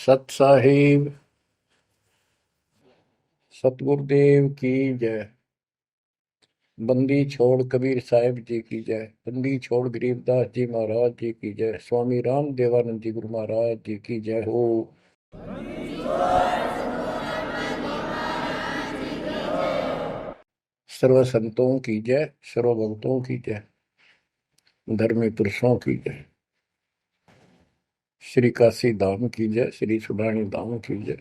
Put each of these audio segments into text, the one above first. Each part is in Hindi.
सत साहिब सतगुरुदेव की जय। बंदी छोड़ कबीर साहिब जी की जय। बंदी छोड़ गरीबदास जी महाराज जी की जय। स्वामी राम देवानंद जी गुरु महाराज जी की जय हो। सर्व संतों की जय, सर्व भक्तों की जय, धर्मी पुरुषों की जय। श्री काशी धाम की जय, श्री सुडानी धाम की जय,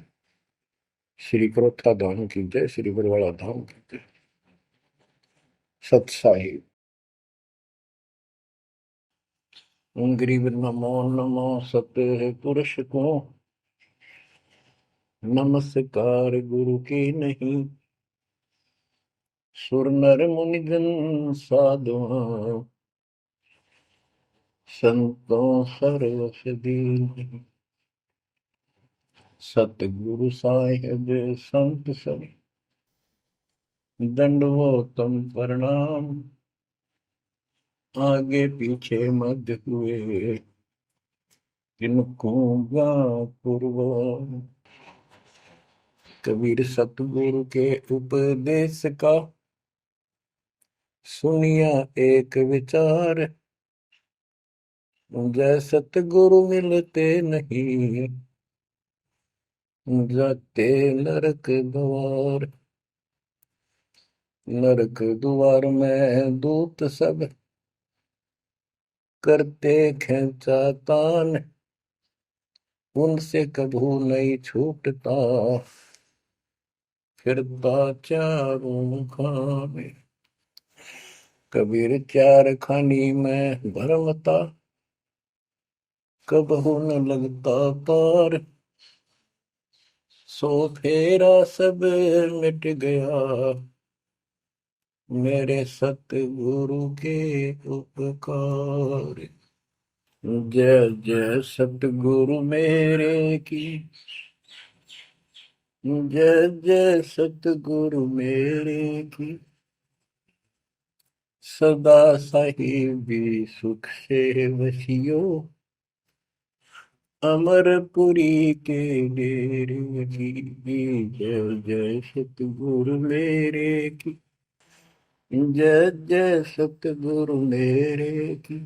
श्री क्रोथा धाम की जय, श्री बरवाड़ा धाम की जय। सत साहिब गरीब नमो नमो सत्य पुरुष को नमस्कार गुरु की नहीं। सुर नर मुनिजन साधुआ संतों सर्वस दीन। सतगुरु साहिब संत सब दंडवतम प्रणाम। आगे पीछे मध्य हुए किनको पूर्व। कबीर सतगुरु के उपदेश का सुनिया एक विचार। जय सतगुरु मिलते नहीं जाते नरक द्वार। नरक द्वार में दूत सब करते खेचातान। उनसे कभू नहीं छूटता फिरता चारों खाने। कबीर चार खानी में भरमता कबहू न लगता पार। सो फेरा सब मिट गया मेरे सतगुरु के उपकार। जय जय सतगुरु मेरे की जय जय सतगुरु मेरे की। सदा साहिबी सुख से वसियो अमरपुरी के डेरे की। जय जय सतगुरु मेरे की जय जय सतगुरु मेरे की।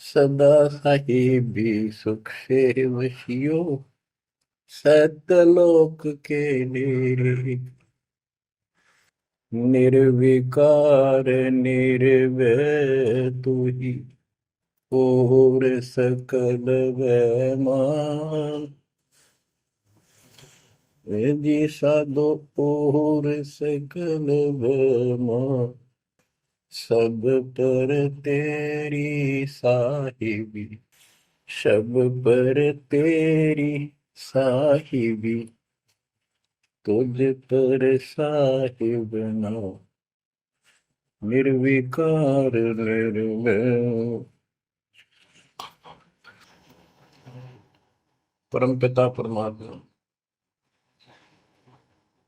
सदा साहिबी सुख से वसियो सतलोक के डेरे। निर्विकार निर्भय तू ही और सकल वैमान। जी साधो और सकल वैमान। सब पर तेरी साहिबी सब पर तेरी साहिबी। तुझ पर साहिब नाम निर्विकार निर्भय। परम पिता परमात्मा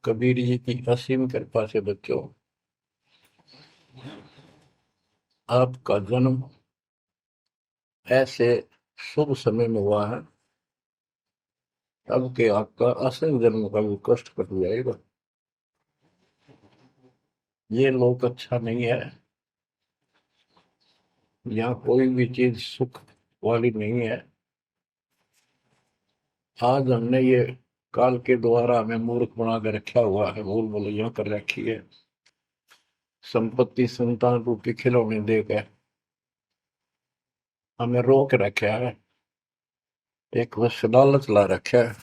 कबीर जी की असीम कृपा से बच्चों, आपका जन्म ऐसे शुभ समय में हुआ है अब के आपका असल जन्म का भी कष्ट कट जाएगा। ये लोक अच्छा नहीं है, यहाँ कोई भी चीज सुख वाली नहीं है। आज हमने ये काल के द्वारा हमें मूर्ख बना कर रखा हुआ है, भूल भुलैया कर रखी है। संपत्ति संतान रूपी खिलौने देकर हमें रोक रखा है। एक बस लालच ला रखा है।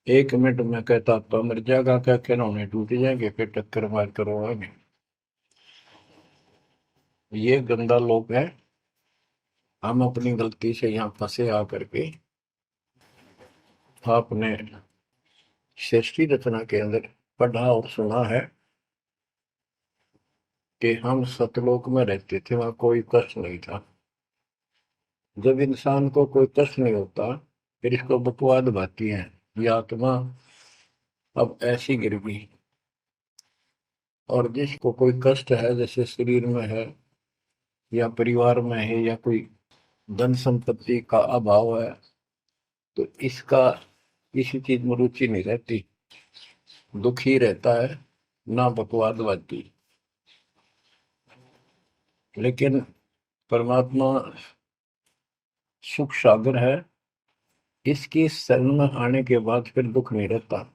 1 मिनट में कहता तो मर जाएगा, क्या खिलौने टूट जाएंगे, फिर टक्कर मार कर रोएंगे। ये गंदा लोग है। हम अपनी गलती से यहाँ फंसे आकर के आपने सृष्टि रचना के अंदर पढ़ा और सुना है कि हम सतलोक में रहते थे, वहां कोई कष्ट नहीं था। जब इंसान को कोई कष्ट नहीं होता फिर इसको बकवाद भाती है। ये आत्मा अब ऐसी गिर गई। और जिसको कोई कष्ट है, जैसे शरीर में है या परिवार में है या कोई धन संपत्ति का अभाव है, तो इसका किसी चीज में रुचि नहीं रहती, दुखी रहता है, ना बकवादवादी। लेकिन परमात्मा सुख सागर है, इसकी शरण में आने के बाद फिर दुख नहीं रहता,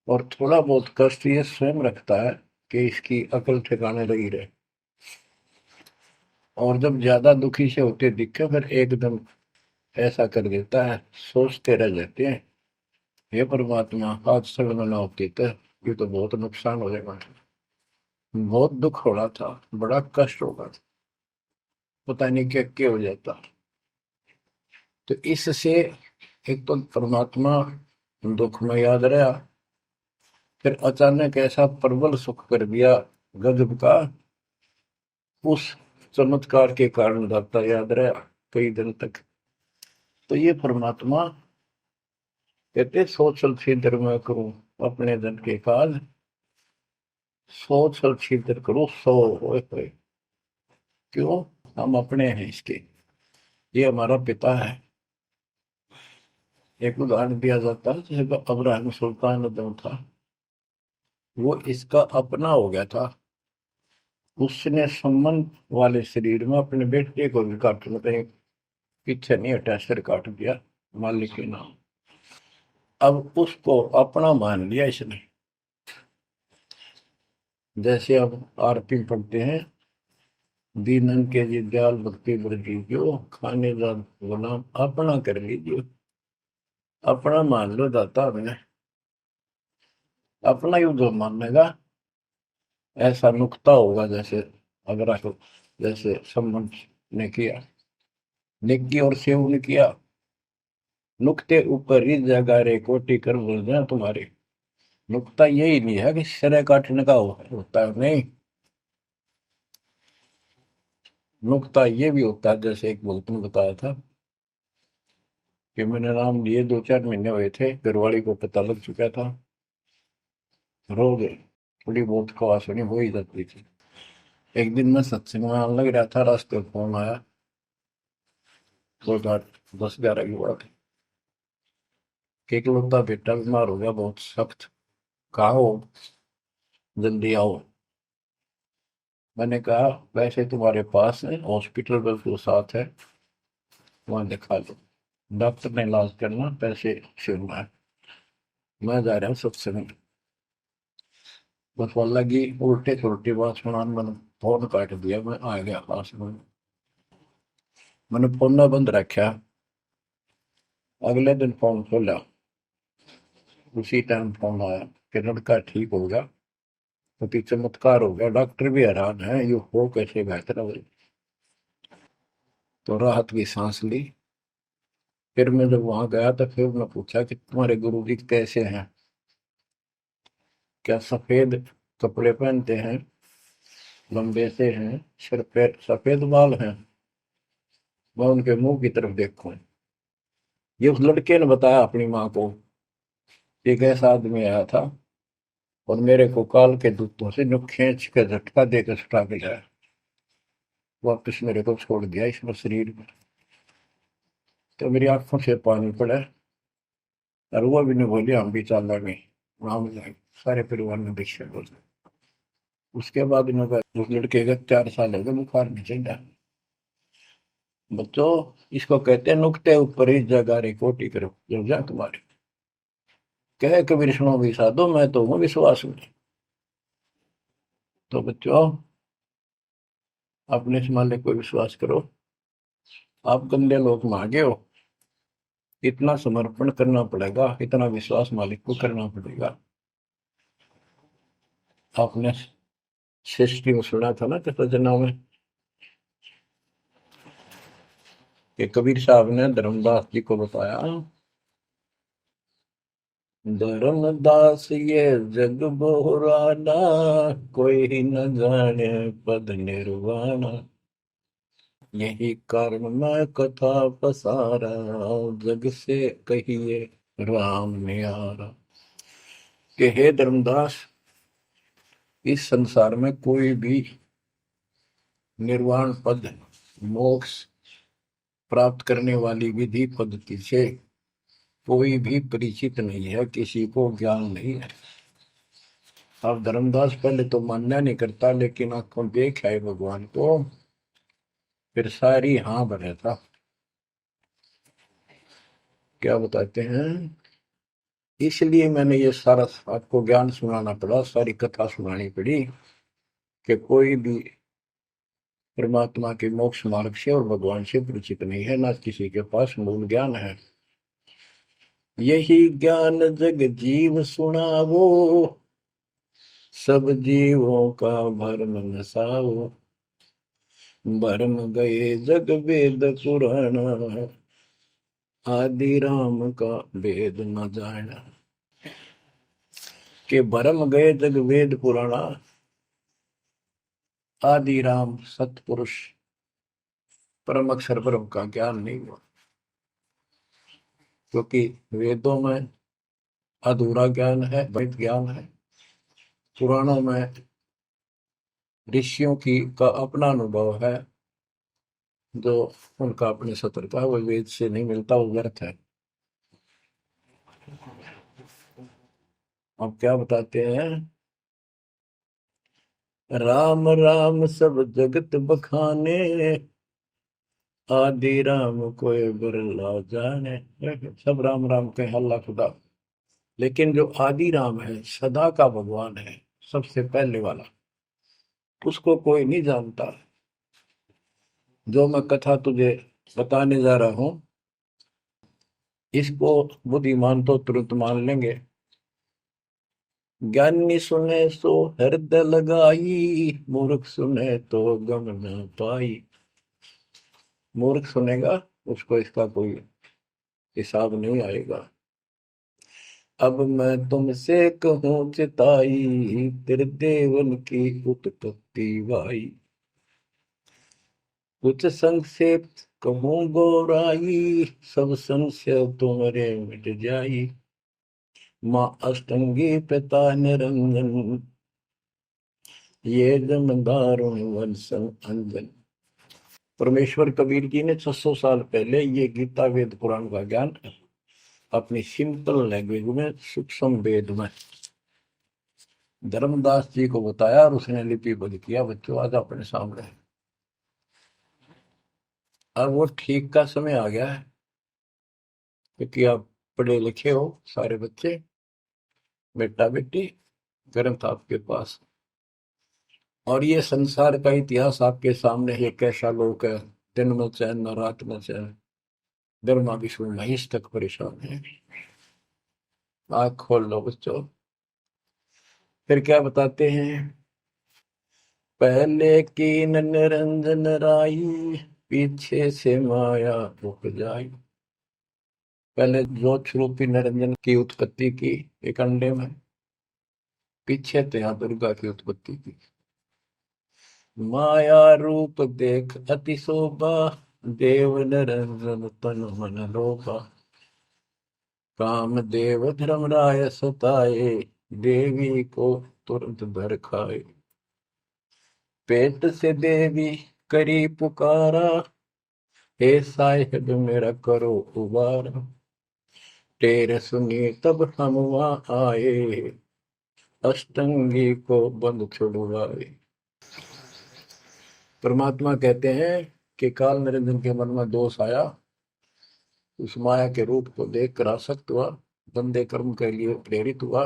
और थोड़ा बहुत कष्ट ये स्वयं रखता है कि इसकी अकल ठिकाने लगी रहे। और जब ज्यादा दुखी से होते दिखे फिर एकदम ऐसा कर देता है, सोचते रह जाते हैं, हे परमात्मा आज शरण न होती तो ये तो बहुत नुकसान हो जाएगा, बहुत दुख हो रहा था, बड़ा कष्ट होगा, पता नहीं क्या क्या हो जाता। तो इससे एक तो परमात्मा दुख में याद रहा, फिर अचानक ऐसा प्रबल सुख कर दिया गजब का, उस चमत्कार के कारण दाता याद रहा कई दिन तक। तो ये परमात्मा कहते सोचल छिद्र में करूं अपने जन के काज, सोचल छिद्र करूं सो होए। क्यों? हम अपने हैं इसके, ये हमारा पिता है। एक उदाहरण दिया जाता है, जैसे अब्राहम सुल्तान जो था वो इसका अपना हो गया था, उसने संबंध वाले शरीर में अपने बेटे को भी काटने पे पीछे नहीं हटा, सिर काट दिया मालिक के नाम। अब उसको अपना मान लिया इसने। जैसे अब आरती पढ़ते हैं, दीनन के जी दयाल भक्ति वृद्धि जो खाने का गुलाम अपना कर लीजिए, अपना मान लो दाता हमें, अपना युद्ध मानेगा ऐसा नुकता होगा। जैसे अगर आप जैसे संबंध ने किया, नेकी और सेव ने किया, नुक्ते ऊपर ही जगह रे कोटि कर बोल दें तुम्हारे। नुकता यही नहीं है कि सिरे काटने का होता है, नहीं, नुकता ये भी होता है। जैसे एक भक्त ने बताया था कि मैंने नाम लिए 2-4 महीने हुए थे, घरवाली को पता लग चुका था, रो गए, थोड़ी बहुत खवासनी हो ही जाती थी। एक दिन मैं सत्संग में आने लग रहा था, रास्ते में फोन आया, कोई बात 10-11 की बात है, कि इकलौता बेटा बीमार हो गया बहुत सख्त, कहा हो जल्दी आओ। मैंने कहा वैसे तुम्हारे पास है हॉस्पिटल बिल्कुल साथ है, वहां दिखा लो, डॉक्टर ने इलाज करना, पैसे छूना है, मैं जा रहा हूँ सत्संग। बस वो लगी उल्टे सुलटी बात सुनाने, मैंने फोन काट दिया, मैं आ गया पास में, मैंने फोन ना बंद रखा। अगले दिन फोन खोला, उसी टाइम फोन आया कि लड़का ठीक हो गया, तो चमत्कार हो गया, डॉक्टर भी हैरान है ये हो कैसे बेहतर हो। तो राहत की सांस ली। फिर मैं जब वहां गया तो फिर मैं पूछा कि तुम्हारे गुरु जी कैसे हैं, क्या सफेद कपड़े पहनते हैं, लंबे से हैं, सिर पे सफेद बाल हैं? मैं उनके मुंह की तरफ देखूं, ये उस लड़के ने बताया अपनी माँ को, एक ऐसा आदमी आया था और मेरे को काल के दूतों से नुक खींच के झटका देकर छुटा के लाया, वापस मेरे को छोड़ दिया इसमें शरीर में। तो मेरी आंखों से पानी पड़ा, और वो भी नहीं बोली हम भी चल रहे, वहां जाए सारे परिवार में दीक्षा बोल। उसके बाद इन्होंने उस लड़के का 4 साल हो गए, बुखार नहीं चढ़ा। बच्चों, इसको कहते हैं नुकते ऊपर ही जगह रे कोटि करो जो जा तुम्हारे, कहे कबीर सुनो भी साधो मैं तो हूँ विश्वास में। तो बच्चों, अपने इस मालिक को विश्वास करो। आप गंदे लोग मांगे हो, इतना समर्पण करना पड़ेगा, इतना विश्वास मालिक को करना पड़ेगा। आपने सृष्टि में सुना था ना कृतज्ञता में कि कबीर साहब ने धर्मदास जी को बताया, धर्मदास ये जग बोराना, कोई न जाने पद निर्वाणा, यही कारण मैं कथा पसारा, जग से कहिए राम नियारा। कि हे धर्मदास, इस संसार में कोई भी निर्वाण पद, मोक्ष प्राप्त करने वाली विधि पद्धति से कोई भी परिचित नहीं है, किसी को ज्ञान नहीं है। अब धर्मदास पहले तो मान्य नहीं करता, लेकिन आंखों देख आए भगवान को, फिर सारी हाँ भरे था। क्या बताते हैं, इसलिए मैंने ये सारा आपको ज्ञान सुनाना पड़ा, सारी कथा सुनानी पड़ी कि कोई भी परमात्मा के मोक्ष मार्ग से और भगवान से परिचित नहीं है, ना किसी के पास मूल ज्ञान है। यही ज्ञान जग जीव सुनावो, सब जीवों का भरम नसाओ। भरम गए जग वेद पुराण, आदि राम का वेद न जाना। के भरम गए जग वेद पुराणा, आदि राम सतपुरुष परम अक्षर ब्रह्म का ज्ञान नहीं हुआ। क्योंकि वेदों में अधूरा ज्ञान है, वैध ज्ञान है। पुराणों में ऋषियों की का अपना अनुभव है, जो उनका अपने सत्र का, वो वेद से नहीं मिलता, वो व्यर्थ है। अब क्या बताते हैं, राम राम सब जगत बखाने, आदि राम कोई बिरला जाने। सब राम राम के हल्ला खुदा, लेकिन जो आदि राम है, सदा का भगवान है, सबसे पहले वाला, उसको कोई नहीं जानता। जो मैं कथा तुझे बताने जा रहा हूं, इसको बुद्धिमान तो तुरंत मान लेंगे। ज्ञानी सुने सो हृदय लगाई, मूर्ख सुने तो गम न पाई। मूर्ख सुनेगा, उसको इसका कोई हिसाब नहीं आएगा। अब मैं तुमसे कहूँ चिताई, तेरे देवन की उत्पत्ति वाई। कुछ संक्षेप कहूँ गौराई, सब संशय तुम्हारे मिट जाई। माँ अष्टंगी पिता निरंजन, ये जमदारों वंशन अंजन। परमेश्वर कबीर जी ने 600 साल पहले ये गीता वेद पुराण का ज्ञान अपनी सिंपल लैंग्वेज में, सूक्ष्म वेद में धर्मदास जी को बताया, और उसने लिपिबद्ध किया। बच्चों आज अपने सामने है। अब वो ठीक का समय आ गया है, क्योंकि आप पढ़े लिखे हो सारे बच्चे, बेटा बेटी, ग्रंथ आपके पास, और ये संसार का इतिहास आपके सामने है। कैसा लोग है, दिन में चैन न रात में चैन, ब्रह्मा विष्णु महेश तक परेशान है। आँख खोल लो बच्चों। फिर क्या बताते हैं, पहले कीन निरंजन राई, पीछे से माया उपजाई। पहले ज्योत रूपी निरंजन की उत्पत्ति की एक अंडे में, पीछे तो यहाँ दुर्गा की उत्पत्ति की। माया रूप देख अति शोभा, देव निरंजन तन मन लोभा। काम देव धर्मराय सताए, देवी को तुरंत धर खाए। पेट से देवी करी पुकारा, हे साहिब मेरा करो उबार। टेर सुनी तब हम वहां आए, अष्टंगी को बंद छुड़वाए। परमात्मा कहते हैं कि काल निरंजन के मन में दोष आया, उस माया के रूप को देखकर आसक्त हुआ, गंदे कर्म के लिए प्रेरित हुआ।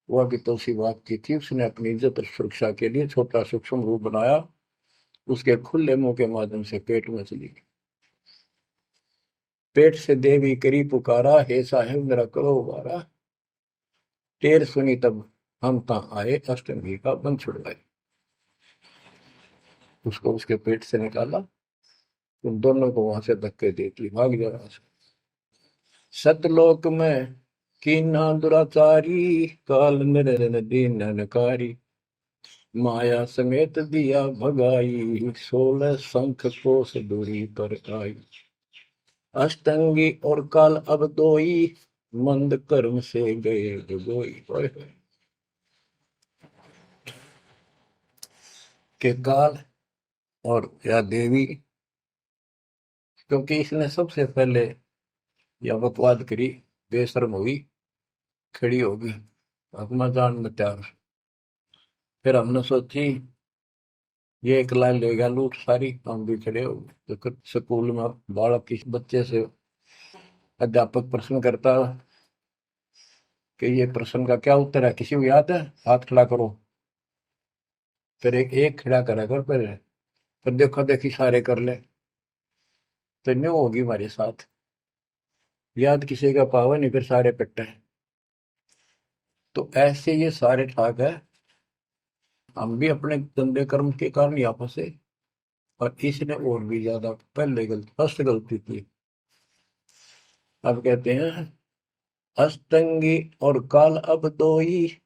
वह भी तो उसी बात की थी, उसने अपनी इज्जत और सुरक्षा के लिए छोटा सूक्ष्म रूप बनाया, उसके खुले मुंह के माध्यम से पेट में चली गई। पेट से देवी करी पुकारा, हे साहेब मेरा करो उबारा। टेर सुनी तब हम ता आए, अष्टमी का बंध छुड़वाए। उसको उसके पेट से निकाला, उन दोनों को वहां से धक्के देती भाग जा। सतलोक में कीना दुराचारी, काल निरन दीन नकारी। माया समेत दिया भगाई, 16 शंख कोस दूरी पर आई। अष्टंगी और काल अब दोई, मंद कर्म से गए डुबोई। के काल और या देवी क्योंकि इसने सबसे पहले यह बकवाद करी, बेशर्म हुई, खड़ी होगी अपना जान में त्याग। फिर हमने सोची ये एक लाइन ले गया लूट सारी, हम भी खड़े हो गए। तो कुछ स्कूल में बालक किसी बच्चे से अध्यापक प्रश्न करता कि ये प्रश्न का क्या उत्तर है, किसी को याद है, हाथ खड़ा करो। फिर एक एक खड़ा करा कर, फिर देखो देखी सारे कर ले, तो न्यू होगी हमारे साथ। याद किसी का पावा नहीं, फिर सारे पिट्टे। तो ऐसे ये सारे ठाक है, हम भी अपने गंदे कर्म के कारण यहाँ फंसे, और इसने और भी ज्यादा पहले गलती, फर्स्ट गलती की। अब कहते हैं अष्टंगी और काल अब दो ही,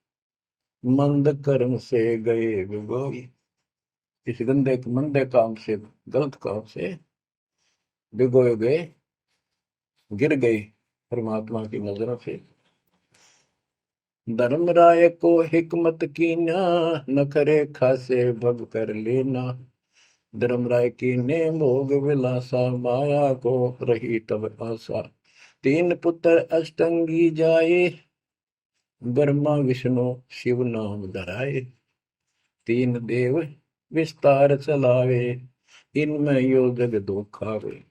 मंद कर्म से गए विगोई। इस गंदे मंदे काम से, गलत काम से भिगोए गए, गिर गए परमात्मा की नजरों से। धर्मराय को हिकमत की ना, न करे खासे भग कर लेना। धर्मराय की ने भोग विलासा, माया को रही तब आशा। तीन पुत्र अष्टंगी जाए, ब्रह्मा विष्णु शिव नाम धराए। तीन देव विस्तार चलावे, इनमें यो जग दो खावे।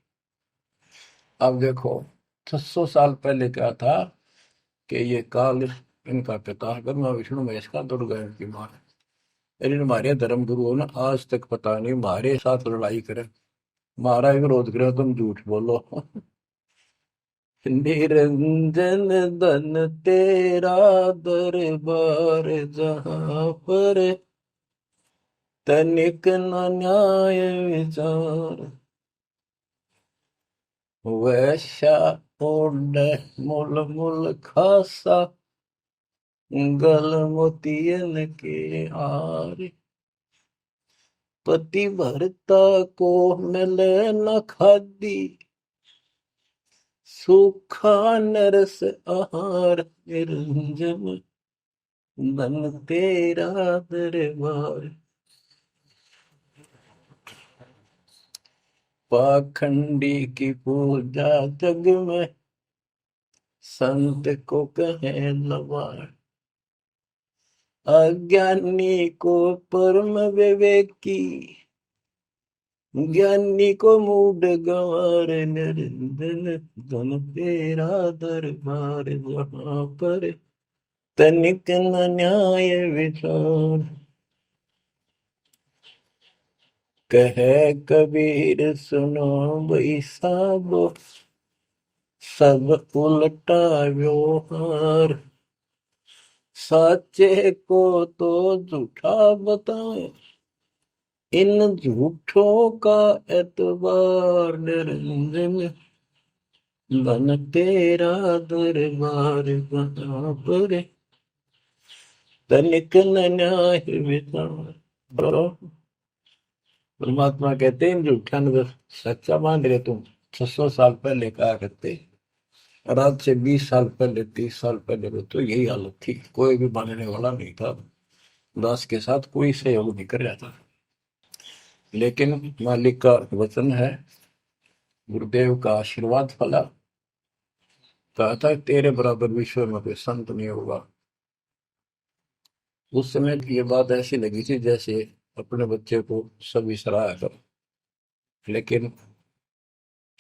अब देखो 600 साल पहले क्या था कि ये काल इनका पिता ब्रह्मा विष्णु महेश का, दुर्गा इनकी मां है। लेकिन हमारे धर्म गुरुओं ने आज तक पता नहीं हमारे साथ लड़ाई करे, हमारा विरोध करे, तुम झूठ बोलो। निरंजन धन तेरा दरबार, जहां पर तनिक न न्याय विचार। वैश्या ओढ़ मूल मूल खासा, गल मोतियन के हार। पति भरता को मिले न खादी, सूखा नरस आहार। निरंजन धन तेरा दरबार। पाखंडी की पूजा जग में, संत को कहे लवार। अज्ञानी को परम विवेकी, ज्ञानी को मूड गंवार। निरंजन धन तेरा दरबार, जहां पर तनिक न न्याय विचार। कहे कबीर सुनो भाई साबो, सब उल्टा व्यवहार। साचे को तो झूठा बताए, इन झूठों का एतबार। निरंजन धन तेरा दरबार, जहां पर तनिक न न्याय विचार। परमात्मा कहते हैं झूठा न सच्चा मान रहे तुम। 600 साल पहले कहा करते, और आज से 20 साल पहले, 30 साल पहले तो यही हालत थी, कोई भी मानने वाला नहीं था, दास के साथ कोई सहयोग नहीं कर रहा था। लेकिन मालिक का वचन है, गुरुदेव का आशीर्वाद फला। कहा था तेरे बराबर विश्व में कोई संत नहीं होगा। उस समय ये बात ऐसी लगी थी जैसे अपने बच्चे को सभी सराहा कर। लेकिन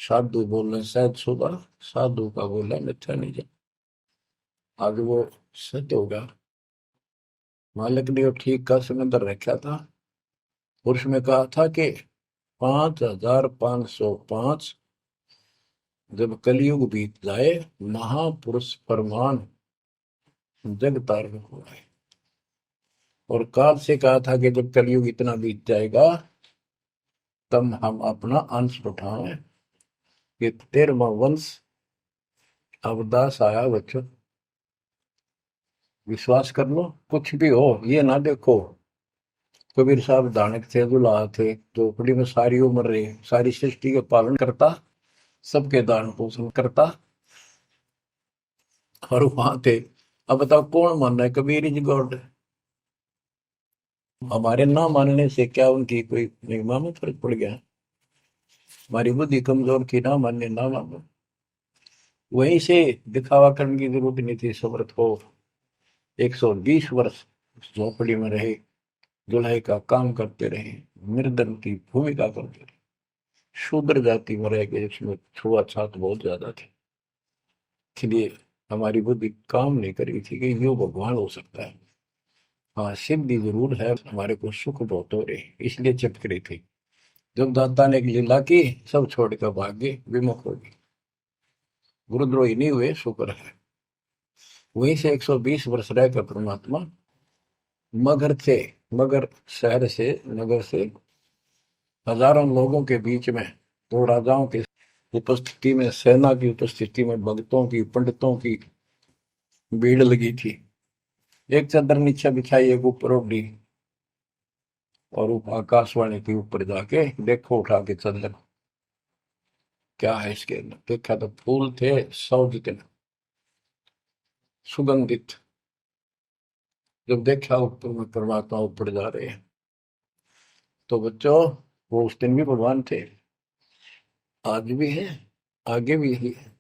साधु बोलने शायद सुबह, साधु का बोला मिथ्या नहीं जा। आज वो सत्य होगा। मालिक ने ठीक का समंदर रखा था, और उसमें कहा था कि 5505 जब कलयुग बीत जाए, महापुरुष फरमान जग तारण हो जाए। और काल से कहा था कि जब कलयुग इतना बीत जाएगा, तब हम अपना अंश उठाएं। ये 13वां वंश अवदास आया बच्चों। विश्वास कर लो, कुछ भी हो, ये ना देखो कबीर साहब दानक थे, दुल्हा थे, झोपड़ी में सारी उम्र रहे, सारी सृष्टि का पालन करता, सबके दान पोषण करता, और वहां थे। अब बताओ कौन मान रहा है कबीर इज गॉड? हमारे ना मानने से क्या उनकी कोई महिमा में फर्क पड़ गया? हमारी बुद्धि कमजोर थी, ना माने ना मानो। वहीं से दिखावा करने की जरूरत नहीं थी। समर्थ हो 120 वर्ष उस झोपड़ी में रहे, जुलाई का काम करते रहे, निर्धन की भूमिका करते रहे, शूद्र जाति में रह गए, इसमें छुआछात बहुत ज्यादा थी। इसलिए हमारी बुद्धि काम नहीं कर रही थी कि यो भगवान हो सकता है। हाँ, सिद्धि जरूर है, हमारे को सुख बहुत हो रहे, इसलिए चिपक रही थी। जब दाता ने एक लीला की, सब छोड़कर भाग गए, विमुख हो गए, गुरुद्रोही नहीं हुए, शुक्र है। वहीं से 120 वर्ष रहकर परमात्मा मगध से, मगर शहर से, नगर से हजारों लोगों के बीच में, दो राजाओं की उपस्थिति में, सेना की उपस्थिति में, भक्तों की, पंडितों की भीड़ लगी थी। एक चादर नीचे बिछाई, एक ऊपर ओढ़ी, और आकाशवाणी के ऊपर जाके देखो उठा के चादर, क्या है इसके अंदर। देखा तो फूल थे 100 जितने, सुगंधित। जब देखा ऊपर में परमात्मा ऊपर जा रहे हैं, तो बच्चों वो उस दिन भी भगवान थे, आज भी है, आगे भी ही है।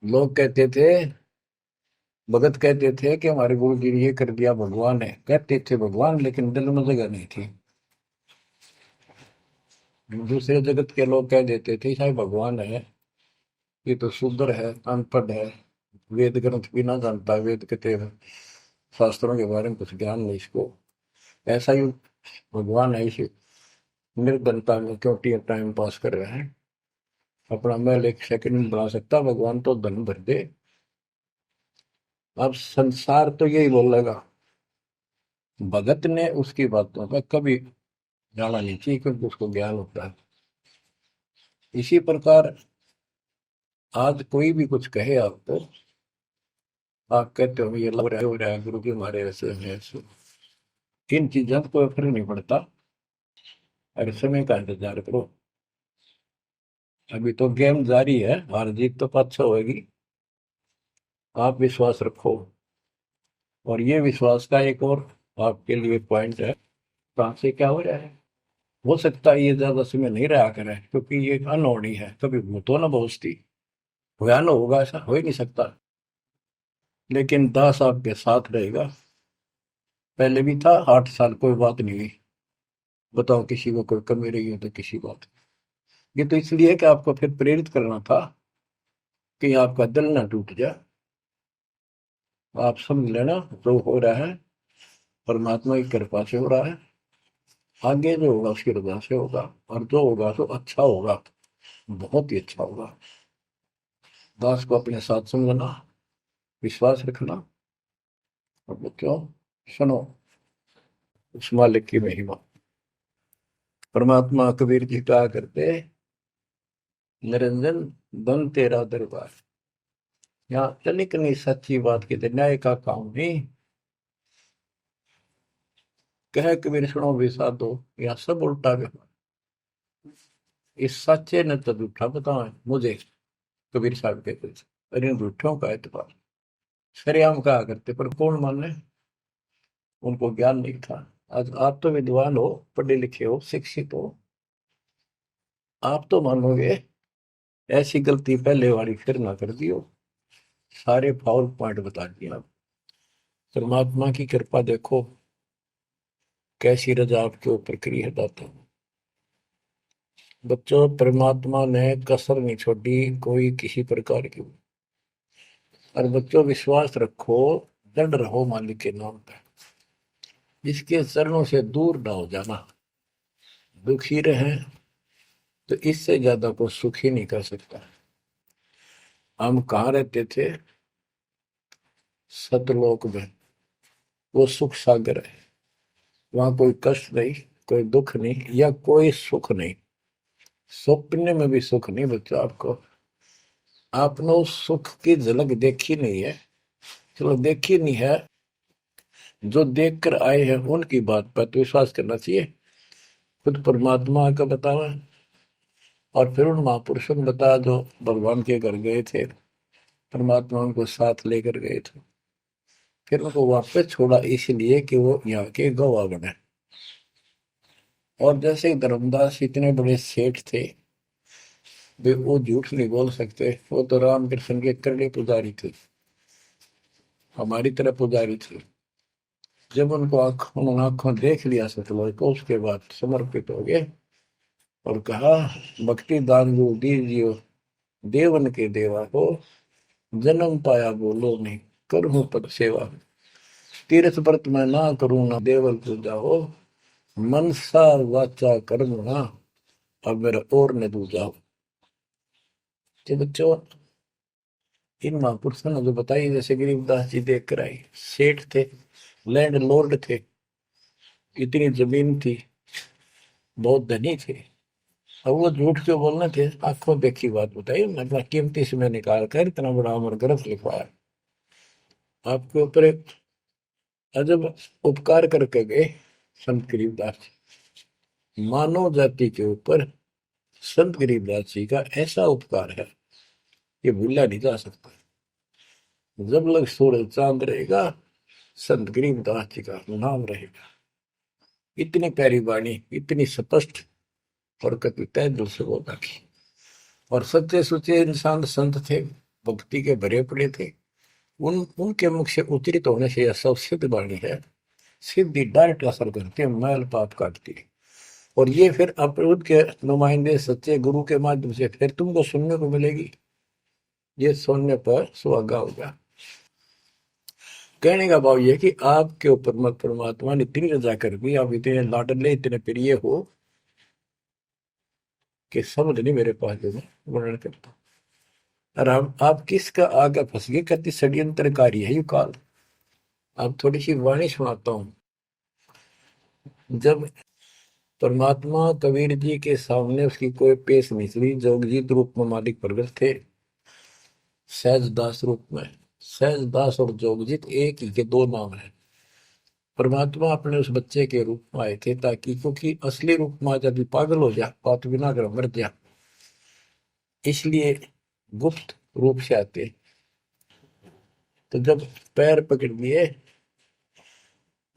लोग कहते थे, भगत कहते थे कि हमारे गुरु जी ने ये कर दिया, भगवान है। कहते थे भगवान, लेकिन दिल में जगह नहीं थी। दूसरे जगत के लोग कह देते थे शायद भगवान है, ये तो शूद्र है, अनपढ़ है, वेद ग्रंथ भी ना जानता, वेद के शास्त्रों के बारे में कुछ ज्ञान नहीं इसको, ऐसा ही भगवान है, इसे निर्धनता में क्यों टाइम पास कर रहे हैं, अपना महल एक सेकंड में बना सकता, भगवान तो धन भर दे। अब संसार तो यही बोलेगा। भगत ने उसकी बातों का कभी जाना नहीं चाहिए, क्योंकि उसको ज्ञान होता है। इसी प्रकार आज कोई भी कुछ कहे आपको, आप कहते हो ये लग रहा है, हो रहा है, गुरु जी हमारे ऐसे हैं ऐसे, इन चीजों को कोई फर्क नहीं पड़ता। अरे समय का इंतजार करो, अभी तो गेम जारी है, हार जीत तो पाछो होगी। आप विश्वास रखो। और ये विश्वास का एक और आपके लिए पॉइंट है, कहाँ से क्या हो रहा है। हो सकता है ये ज्यादा समय नहीं रहा करे, क्योंकि ये अनहोनी है, कभी भूतो ना भविष्यति, भयान होगा ऐसा हो ही नहीं सकता। लेकिन दास आपके साथ रहेगा, पहले भी था, 8 साल कोई बात नहीं हुई। बताओ किसी को कोई कमी रही हो तो किसी बात। ये तो इसलिए कि आपको फिर प्रेरित करना था कि आपका दिल ना टूट जाए। आप समझ लेना, जो हो रहा है परमात्मा की कृपा से हो रहा है, आगे जो होगा उसकी रजा से होगा, और जो होगा तो अच्छा होगा, बहुत ही अच्छा होगा। दास को अपने साथ समझना, विश्वास रखना, और बच्चों सुनो उस मालिक की महिमा। परमात्मा कबीर जी कहा करते, निरंजन बन तेरा दरबार। यहाँ तनिक नहीं सच्ची बात कहते, न्याय का काम नहीं। कह कबीर सुनो भी साधो, यहाँ सब उल्टा व्यवहार। इस सच्चे ने तो झूठा बताओ मुझे, कबीर साहब कहते थे, अरे इन झूठों का एतबार। सरेआम कहा करते, पर कौन माने, उनको ज्ञान नहीं था। आज आप तो विद्वान हो, पढ़े लिखे हो, शिक्षित हो, आप तो मानोगे ऐसी गलती पहले वाली फिर ना कर दियो। सारे फाउल पॉइंट बता दिए आप। परमात्मा की कृपा देखो कैसी रजा आपके ऊपर करी है दाता। बच्चों परमात्मा ने कसर नहीं छोड़ी कोई किसी प्रकार की। और बच्चों विश्वास रखो, दृढ़ रहो मालिक के नाम पे, इसके चरणों से दूर ना हो जाना। दुखी रहे तो इससे ज्यादा कोई सुख ही नहीं कर सकता। हम कहाँ रहते थे, सतलोक में, वो सुख सागर है। वहां कोई कष्ट नहीं, कोई दुख नहीं, या कोई सुख नहीं। स्वप्न में भी सुख नहीं बच्चों आपको। आपने उस सुख की झलक देखी नहीं है, चलो देखी नहीं है, जो देख कर आए हैं उनकी बात पर तो विश्वास करना चाहिए। खुद परमात्मा का बतावा, और फिर उन महापुरुषों ने बताया जो भगवान के घर गए थे, परमात्मा उनको साथ लेकर गए थे, फिर उनको वापस छोड़ा इसलिए कि वो यहाँ के गवाह बने। और जैसे ही धर्मदास इतने बड़े सेठ थे, वे वो झूठ नहीं बोल सकते, वो तो रामकृष्ण के करड़े पुजारी थे, हमारी तरह पुजारी थे। जब उनको उन्होंने आंखों देख लिया सतलोक को, उसके बाद समर्पित हो गए और कहा, भक्ति दान जो दीजियो देवन के देवा को, जन्म पाया बोलो नहीं करूं पद सेवा। तीर्थ व्रत मैं ना करूं ना देवल पूजा हो, मनसा वाचा कर्म ना अब मेरा और न दूजा हो। तो बच्चों, इन महापुरुषों ने जो बताई, जैसे गरीबदास जी देख कर आई, सेठ थे, लैंड लॉर्ड थे, इतनी जमीन थी, बहुत धनी थे। अब वो झूठ क्यों बोलने थे? आंखों देखी बात बताई, मैं कीमती समय निकाल कर इतना बड़ा अमर ग्रंथ लिखवाया, आपके ऊपर एक अजब उपकार करके गए संत गरीबदास जी। मानव जाति के ऊपर संत गरीबदास जी का ऐसा उपकार है, ये भूला नहीं जा सकता। जब लग सूरज चांद रहेगा, संत गरीबदास जी का नाम रहेगा। इतनी प्यारी वाणी, इतनी स्पष्ट और कति तय दिल से बोला की। और सच्चे सुच्चे इंसान संत थे, भक्ति के भरे पड़े थे। उनके मुख से उच्चरित होने से यह सब सिद्ध वाणी है, सिद्धि डायरेक्ट असर करती है, मैल पाप काटती है। और ये फिर अप्रभुत के नुमाइंदे सच्चे गुरु के माध्यम से फिर तुमको सुनने को मिलेगी। ये सुनने पर सुहागा होगा। कहने का भाव ये कि आपके ऊपर मत परमात्मा ने इतनी रजा कर दी, आप इतने लाडले इतने प्रिय हो कि समझ नहीं मेरे पास जो मैं वर्णन करता। और आप किसका आगे फंस गए, कति षड्यंत्रकारी है यू काल। अब थोड़ी सी वाणी सुनाता हूं। जब परमात्मा कबीर जी के सामने उसकी कोई पेश नहीं चली, जोगजीत रूप में मालिक प्रगट थे, सहजदास रूप में। सहजदास और जोगजीत एक ही के दो नाम है। परमात्मा अपने उस बच्चे के रूप में आए थे, ताकि क्योंकि असली रूप में जब पागल हो जा, बात बिना कर मर जा, इसलिए गुप्त रूप से आते। तो जब पैर पकड़ लिए,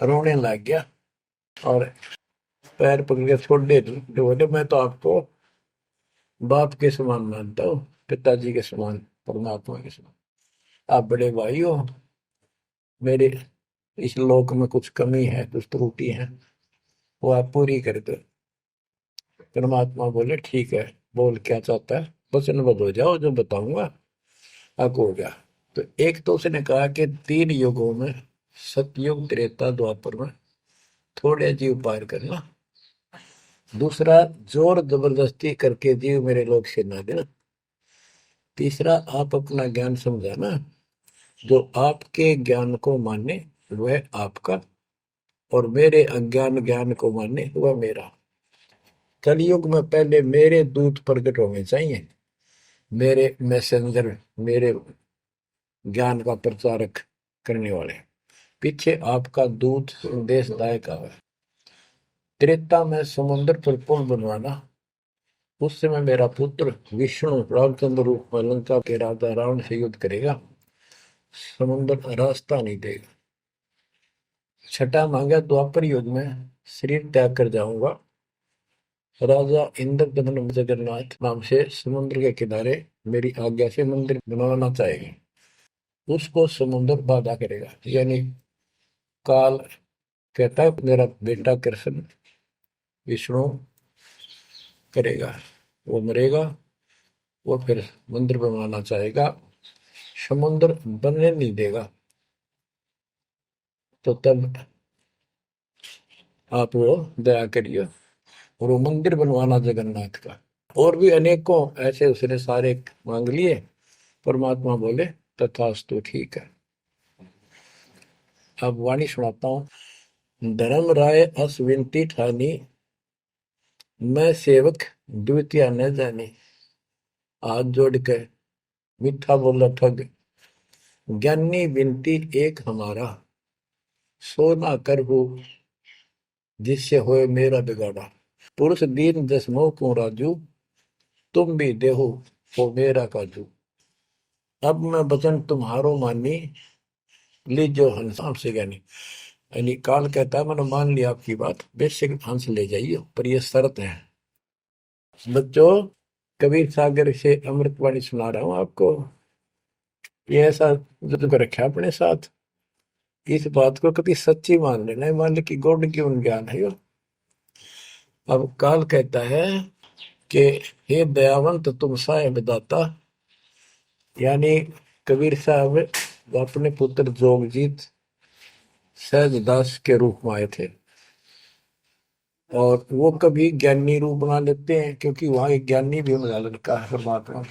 रोने लग गया और पैर पकड़ के छोड़ दे, तो बोले मैं तो आपको बाप के समान मानता हूँ, पिताजी के समान, परमात्मा के समान। आप बड़े भाई हो, मेरे इस लोक में कुछ कमी है, कुछ त्रुटि है, वो आप पूरी कर दो। परमात्मा बोले ठीक है, बोल क्या चाहता है, वचनबद्ध हो जाओ, जो बताऊंगा आपको हो गया। तो एक तो उसने कहा कि 3 युगों में, सतयुग त्रेता द्वापर में थोड़े जीव पार करना। दूसरा, जोर जबरदस्ती करके जीव मेरे लोग से ना देना। तीसरा, आप अपना ज्ञान समझाना, जो आपके ज्ञान को माने वह आपका, और मेरे अज्ञान ज्ञान को माने वह मेरा। कलयुग में पहले मेरे दूत प्रकट होने चाहिए, मेरे मैसेंजर, मेरे ज्ञान का प्रचारक करने वाले। पीछे आपका दूत संदेश दायक आवे। त्रेता में समुद्र पर पुल बनवाना। उस समय मेरा पुत्र विष्णु रामचंद्र रूप में लंका के राजा रावण से युद्ध करेगा, समुद्र रास्ता नहीं देगा। छठा मांगा, द्वापर युग में शरीर त्याग कर जाऊंगा, राजा इंद्रदमन जगन्नाथ नाम से समुद्र के किनारे मेरी आज्ञा से मंदिर बनवाना चाहेगा। उसको समुद्र बाधा करेगा, यानी काल कहता है मेरा बेटा कृष्ण विष्णु करेगा, वो मरेगा, वो फिर मंदिर बनवाना चाहेगा, समुद्र बनने नहीं देगा। तो तब आप वो दया करिए, और वो मंदिर बनवाना जगन्नाथ का। और भी अनेकों ऐसे उसने सारे मांग लिए। परमात्मा बोले तथास्तु, ठीक है। अब वाणी सुनाता हूं। धर्म राय अस विनती ठानी, मैं सेवक द्वितीय न जानी। हाथ जोड़ के मीठा बोला ठग, ज्ञानी विनती एक हमारा, सो ना कर हो जिससे होए मेरा बिगाड़ा। पुरुष दीन जस मोह को राजू, तुम भी देहो वो मेरा काजू। अब मैं वचन तुम्हारो मानी, लीजो हंसाम से ज्ञानी। यानी काल कहता है मैंने मान लिया आपकी बात, बेशक हंस ले जाइए, पर ये शर्त है। बच्चों, कबीर सागर से अमृतवाणी सुना रहा हूं आपको। ये ऐसा जुग रखा अपने साथ, इस बात को कभी सच्ची मान लेना, मान ले कि गॉड की उन ज्ञान है यो। अब काल कहता है कि हे दयावंत तुम साहेब दाता, यानी कबीर साहब अपने पुत्र जोगजीत सहजदास के रूप में आए थे, और वो कभी ज्ञानी रूप बना लेते हैं, क्योंकि वहां एक ज्ञानी भी बना लड़का है परमात्मा।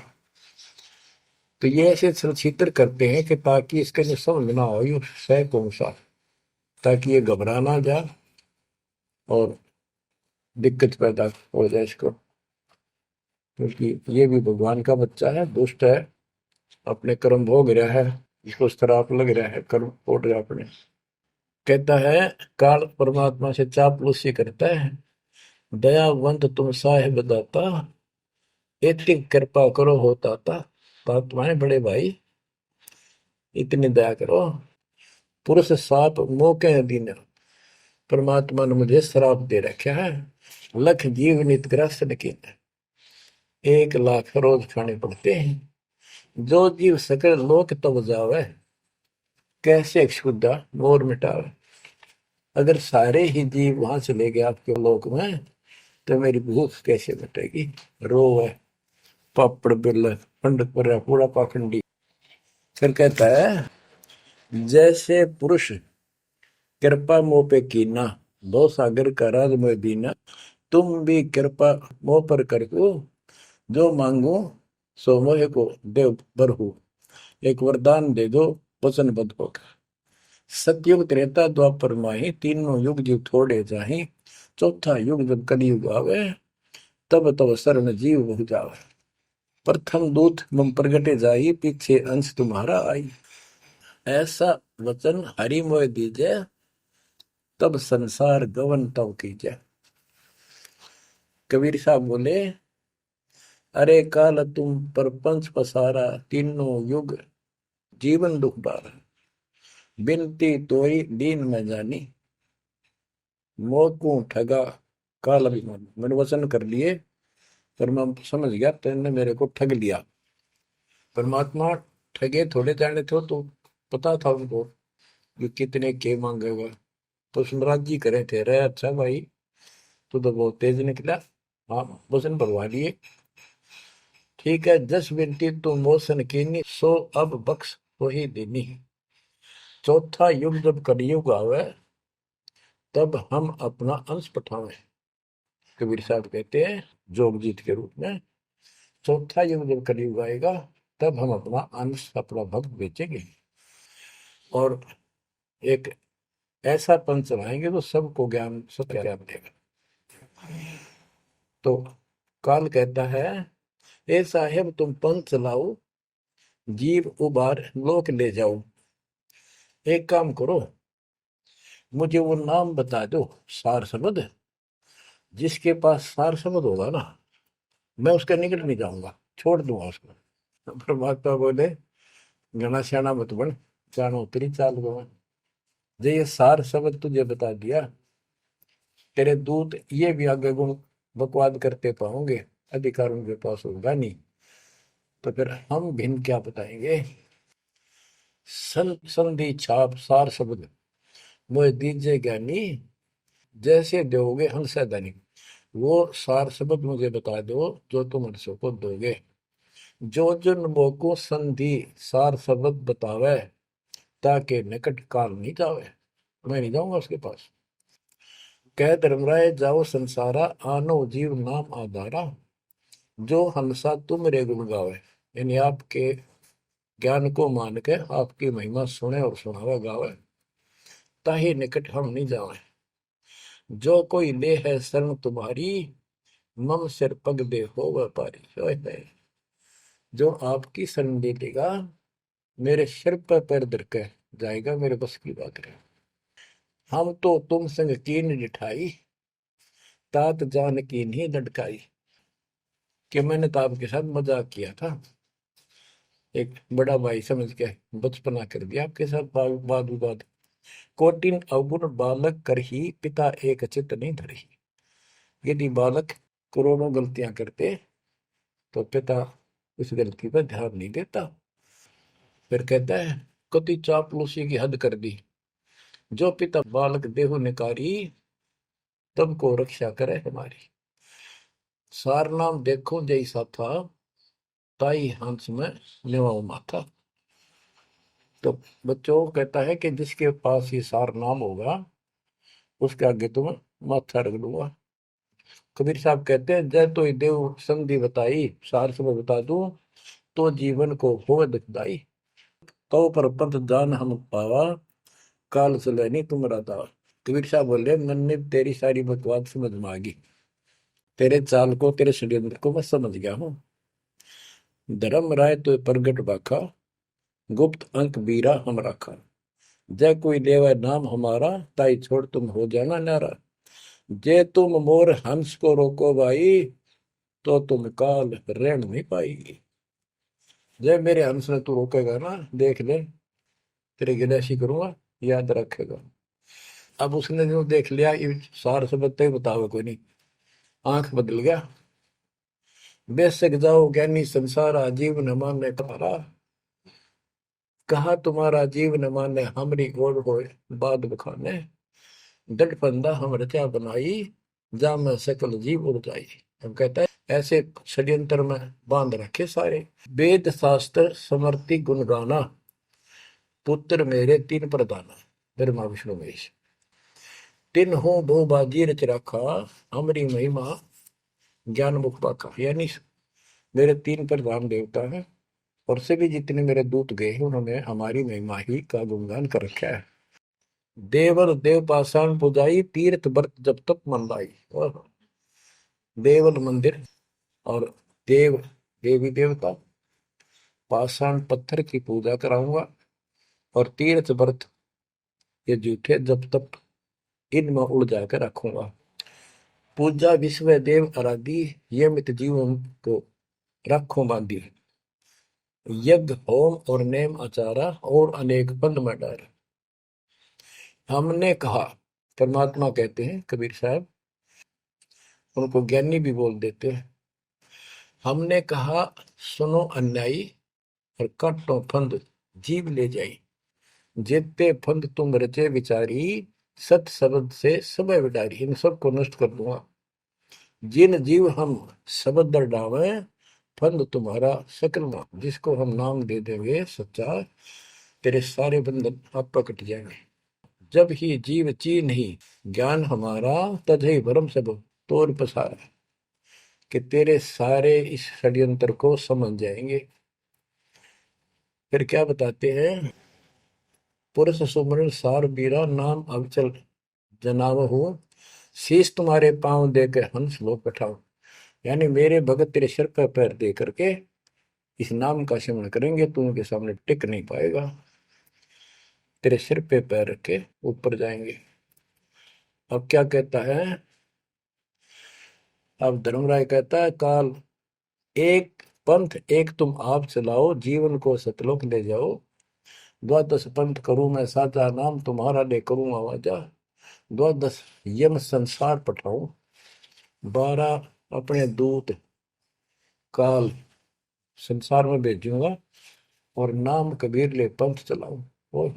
तो ये ऐसे संचित्र करते हैं कि ताकि इसके जो समझ ना हो ये सह कौन सा, ताकि ये घबरा ना जाए और दिक्कत पैदा हो जाए इसको, क्योंकि ये भी भगवान का बच्चा है, दुष्ट है, अपने कर्म भोग रहा है, इसको श्राप लग रहा है, कर्म फोड़ रहा अपने। कहता है काल परमात्मा से चापलूसी करता है, दयावंत तुम साहेब दाता, इतनी कृपा करो हो ताता, तुम्हारे बड़े भाई इतनी दया करो। पुरुष साप मौके दिन, परमात्मा ने मुझे श्राप दे रखा है, लख जीव नित ग्रस्त लेकिन 1 लाख रोज खाने पड़ते हैं। जो जीव सकल लोक तब जावे, कैसे क्षुदा मोर मिटावे। अगर सारे ही जीव वहां चले गए आपके लोक में, तो मेरी भूख कैसे मिटेगी। रो है पापड़ बिल पंडित पर पूरा पाखंडी। फिर कहता है जैसे पुरुष कृपा मोह पे कीना, दो सागर का राज में दीना, तुम भी कृपा मोह पर कर को, जो मांगो सो मोह को देव बरहु। एक वरदान दे दो वचनबद्ध होकर। सतयुग त्रेता द्वापर माही, तीनों युग जीव थोड़े जाही, चौथा युग जब कलयुग आवे, तब तब शरण जीव बहु जावे। प्रथम दूत मम प्रगटे जाई, पीछे अंश तुम्हारा आई। ऐसा वचन हरि मोह दीजे, तब संसार गवन तब कीजे। कबीर साहब बोले अरे काल तुम परपंच पसारा, तीनों युग जीवन दुख बारा, बिनती तोई दीन में जानी, मोह ठगा काल अभिमानी। मैंने वचन कर लिए, पर मैं समझ गया तेने मेरे को ठग लिया। परमात्मा ठगे थोड़े जाने थे, तो पता था उनको कि कितने के मांगेगा, तो सुनराज जी करे थे। रे अच्छा भाई, तू तो बहुत तेज निकला, हाँ वचन भरवा लिए, ठीक है। जस विनती तू मोसन कीनी, सो अब बख्श वही देनी। चौथा युग जब कलयुग आवे, तब हम अपना अंश पठावे। कबीर साहब कहते हैं जोगजीत के रूप में, चौथा युग जब कलयुग आएगा, तब हम अपना अंश अपना भक्त बेचेंगे, और एक ऐसा पंथ चलाएंगे तो सबको ज्ञान सत्य ज्ञान देगा। तो काल कहता है ए साहेब तुम पंथ चलाओ, जीव उबार लोक ले जाओ। एक काम करो, मुझे वो नाम बता दो सार शब्द, जिसके पास सार शब्द होगा ना, मैं उसके निकट नहीं जाऊंगा, छोड़ दूंगा उसको। परमात्मा बोले घना श्याणा मत बन, जानो तेरी चाल गवा। जे ये सार शब्द तुझे बता दिया, तेरे दूत ये भी आगे गुण बकवाद करते पाओगे, अधिकार उनके पास होगा नहीं। तो फिर हम भिन्न क्या बताएंगे। संधि छाप सार शब्द मोह दीजे ज्ञानी, जैसे दोगे हंसा धनी। वो सार शब्द मुझे बता दो जो तुम हंसों को दोगे। जो जन मोको संधि सार शब्द बतावे, ताके निकट काल नहीं जावे। मैं नहीं जाऊंगा उसके पास। कह धर्मराय जाओ संसारा, आनो जीव नाम आधारा, जो हंसा तुम रे गुण गावे। यानी आपके ज्ञान को मान के आपकी महिमा सुने और सुनावे गावे, ताही निकट हम नहीं जावे। जो कोई ले है शरण तुम्हारी, मम सिर पग दे हो व्यापारी। जो आपकी शरण ले लेगा, मेरे सिर पर पैर धर के जाएगा, मेरे बस की बात है। हम तो तुम संग कीन जिठाई, तात जान की नहीं लटकाई। कि मैंने तो आपके साथ मजाक किया था, एक बड़ा भाई समझ के बचपना कर दिया आपके साथ, बाद विवाद। कोटिन अवगुण बालक कर ही पिता एक चित नहीं धरही। यदि बालक करोड़ों गलतियां करते तो पिता उस गलती पर ध्यान नहीं देता। फिर कहता है कति चापलूसी की हद कर दी, जो पिता बालक देहु निकारी, तब को रक्षा करे हमारी। सार नाम देखो जैसा था, ताई हंस में लेवाओ माथा। तो बच्चों कहता है कि जिसके पास ये सार नाम होगा उसके आगे तुम माथा रख दूंगा। कबीर साहब कहते हैं जय तो देव संधि बताई, सार से मैं बता दूं तो जीवन को हो दुखदाई। तो पर पंथ जान हम पावा, काल सलैनी तुम दावा। कबीर साहब बोले मैंने तेरी सारी बकवास समझ में आ गई, तेरे चाल को तेरे षड्यंत्र को मैं समझ गया हूँ। धर्म राय तो प्रगट बाखा, गुप्त अंक बीरा हम रखा। जय कोई देवा नाम हमारा, ताई छोड़ तुम हो जाना नारा। जे तुम मोर हंस को रोको भाई, तो तुम काल रहन नहीं पाएगी। जय मेरे हंस ने तू रोकेगा ना, देख ले तेरे गिले ऐसी करूंगा, याद रखेगा। अब उसने जो देख लिया ये सार से बतावे कोई नहीं, आंख बदल गया। बेशक जाओ ज्ञानी संसार, आजीव न माने तुम्हारा। कहा तुम्हारा जीव न माने, हमरी ओर हो बाद बखाने। डट फंदा हम रचा बनाई, जा में सकल जीव उड़ जाई। हम कहता है ऐसे षड्यंत्र में बांध रखे सारे। वेद शास्त्र समर्ति गुण गाना, पुत्र मेरे तीन प्रधाना। ब्रह्मा विष्णु महेश तीन हो बहु बाजी रच रखा, हमरी महिमा ज्ञान मुख पाखा। यानी मेरे तीन प्रधान देवता हैं और सभी जितने मेरे दूत गए हैं उन्होंने हमारी महिमा ही का गुणगान कर रखा है। देवल देव पाषाण पुजाई, तीर्थ व्रत जब तक मन लाई। और देवल मंदिर और देव देवी देवता, पाषाण पत्थर की पूजा कराऊंगा और तीर्थ व्रत ये जूठे जब तक इनमें उड़ जाकर रखूंगा। पूजा विश्व देव आराधी, ये मित जीवन को रखो बांधी। यज्ञ होम और नेम आचारा, और अनेक पंथ में डार। हमने कहा, परमात्मा कहते हैं कबीर साहब, उनको ज्ञानी भी बोल देते हैं। हमने कहा सुनो अन्यायी, और काटो फंद जीव ले जाई। जेते फंद तुम रचे विचारी, सत शब्द से सब विडारी। इन सबको नष्ट कर दूंगा। जिन जीव हम शब्द दर डावे, फंद तुम्हारा सकल में। जिसको हम नाम दे देंगे सच्चा, तेरे सारे बंधन आप कट जाएंगे। जब ही जीव चीन ही ज्ञान हमारा, तजहि भरम सब तोर पसारा। कि तेरे सारे इस षड्यंत्र को समझ जाएंगे। फिर क्या बताते हैं, पुरुष सुमरन सार बीरा, नाम अवचल जनाव हो। शीश तुम्हारे पांव दे के हंस लो बैठाओ। यानी मेरे भगत तेरे सिर पर पैर दे करके इस नाम का सिमरण करेंगे, तू उनके सामने टिक नहीं पाएगा। तेरे सिर पे पैर रख के ऊपर जाएंगे। अब क्या कहता है, अब धर्मराय कहता है काल एक पंथ एक तुम आप चलाओ, जीवन को सतलोक ले जाओ। द्वादश पंथ करूं मैं साचा, नाम तुम्हारा ले करूं आवाजा। द्वादश यम संसार पठाऊं, 12 अपने दूत काल संसार में भेजूंगा, और नाम कबीर ले पंथ चलाऊं। वो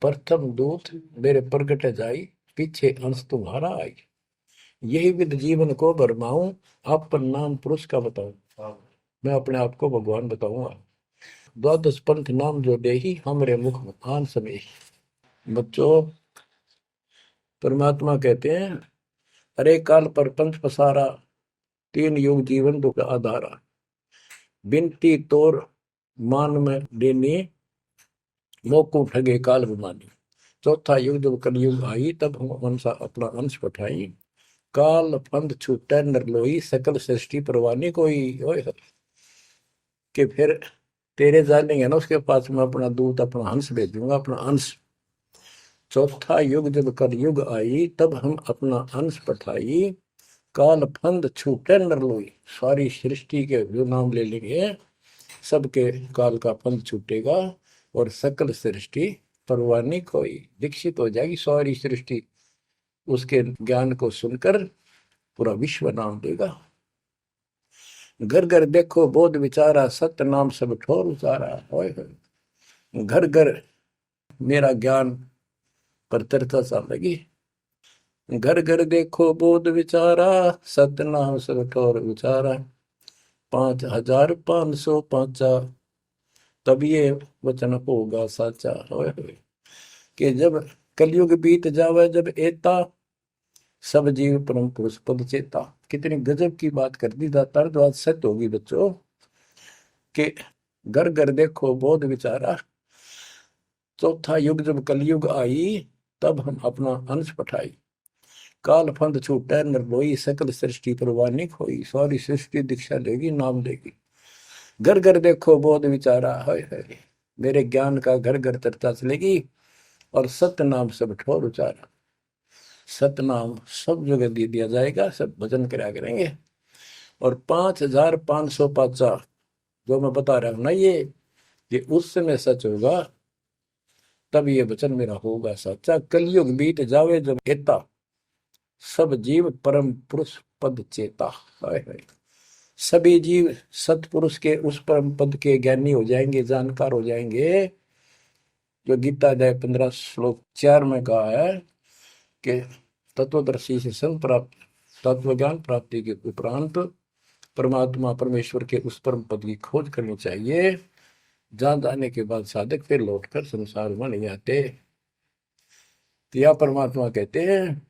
प्रथम दूत मेरे प्रगट जाई, पीछे अंश तुम्हारा आई। यही विद जीवन को भरमाऊं, अपन नाम पुरुष का बताऊं। मैं अपने आप को भगवान बताऊंगा। द्वादश पंथ नाम जो दे ही, हमरे मुख में आन समय। बच्चों परमात्मा कहते हैं अरे काल पर पंथ पसारा, तीन युग जीवन दुख आधारा। बिनती तोर मान में देनी, मोकू ठगे काल विमानी। चौथा युग जब कलयुग आई, तब हम मनसा अपना अंश पठाई। काल फंद छूटे नर लोई, सकल सृष्टि परवानी कोई। ओए कि फिर तेरे जानेंगे ना उसके पास मैं अपना दूत अपना हंस भेजूंगा, अपना अंश। चौथा युग जब कलयुग आई, तब हम अपना अंश पठाई। काल फंद छूटे नर लोई, सारी सृष्टि के जो नाम ले लेंगे सबके काल का फंद छूटेगा और सकल सृष्टि परवाह नहीं कोई, दीक्षित हो जाएगी सारी सृष्टि उसके ज्ञान को सुनकर, पूरा विश्व नाम देगा। घर घर देखो बोध विचारा, सत्य नाम सब ठोर उचारा। होय होय, घर घर मेरा ज्ञान पर चर्चा चलेगी। घर घर देखो बोध विचारा, सत्य नाम सब ठोर उचारा। 5505 तब ये वचन होगा साचा। होय होय, कि जब कलयुग बीत जावे, जब एता सब जीव परम पुरुष पद चेता। कितनी गजब की बात कर दी दातार, तो आज सत्य होगी बच्चों कि घर घर देखो बोध विचारा। चौथा युग जब कलयुग आई, तब हम अपना अंश पठाई। काल फंद छूटे निर्भोई, सकल सृष्टि परवाह नहीं खोई। सारी सृष्टि दीक्षा लेगी, नाम लेगी। घर घर देखो बोध विचारा। है मेरे ज्ञान का घर घर चर्चा चलेगी, और सत्य नाम सब ठोर उचारा। सतनाम सब जगह दे दिया जाएगा, सब भजन करा करेंगे। और 5505 जो मैं बता रहा हूं ना, ये उस समय सच होगा, तब ये वचन मेरा होगा सच्चा। कलयुग बीत जावे जब एता, सब जीव परम पुरुष पद चेता। हाय हाय, सभी जीव सतपुरुष के उस परम पद के ज्ञानी हो जाएंगे, जानकार हो जाएंगे। जो गीता अध्याय 15 श्लोक 4 में कहा है कि तत्वदर्शी से संत प्राप्त, तत्व ज्ञान प्राप्ति के उपरांत परमात्मा परमेश्वर के उस परम पद की खोज करनी चाहिए, जहां जाने के बाद साधक फिर लौटकर संसार में नहीं आते। तो यह परमात्मा कहते हैं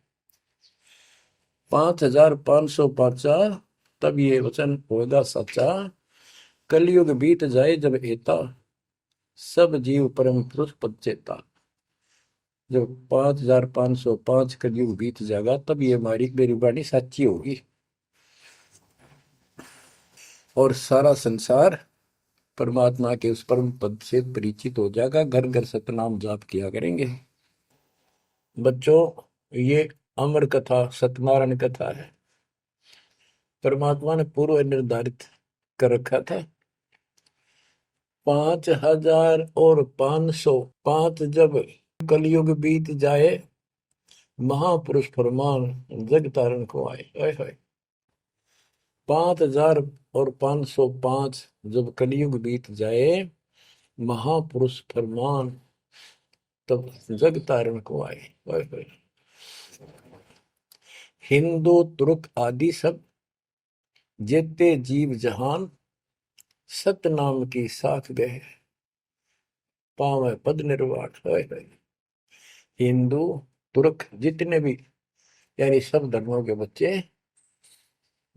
5505 तब ये वचन होगा सच्चा। कलयुग बीत जाए जब एता, सब जीव परम पुरुष पद चेता। जब 5505 कलयुग बीत जाएगा, तब ये हमारी मेरी वाणी सच्ची होगी, और सारा संसार परमात्मा के उस परम पद से परिचित हो जाएगा। घर घर सतनाम जाप किया करेंगे। बच्चों, ये अमर कथा सत्यनारायण कथा है। परमात्मा ने पूर्व निर्धारित कर रखा था 5000 और 505 जब कलयुग बीत जाए, महापुरुष फरमान जग तारण को आए। 5000 और 505 जब कलयुग बीत जाए, महापुरुष फरमान तब जग तारण को आए। हिंदू तुर्क आदि सब जेते जीव जहान, सतनाम की साथ गए, पावे पद निर्वाण। हिंदू तुर्क जितने भी, यानी सब धर्मों के बच्चे,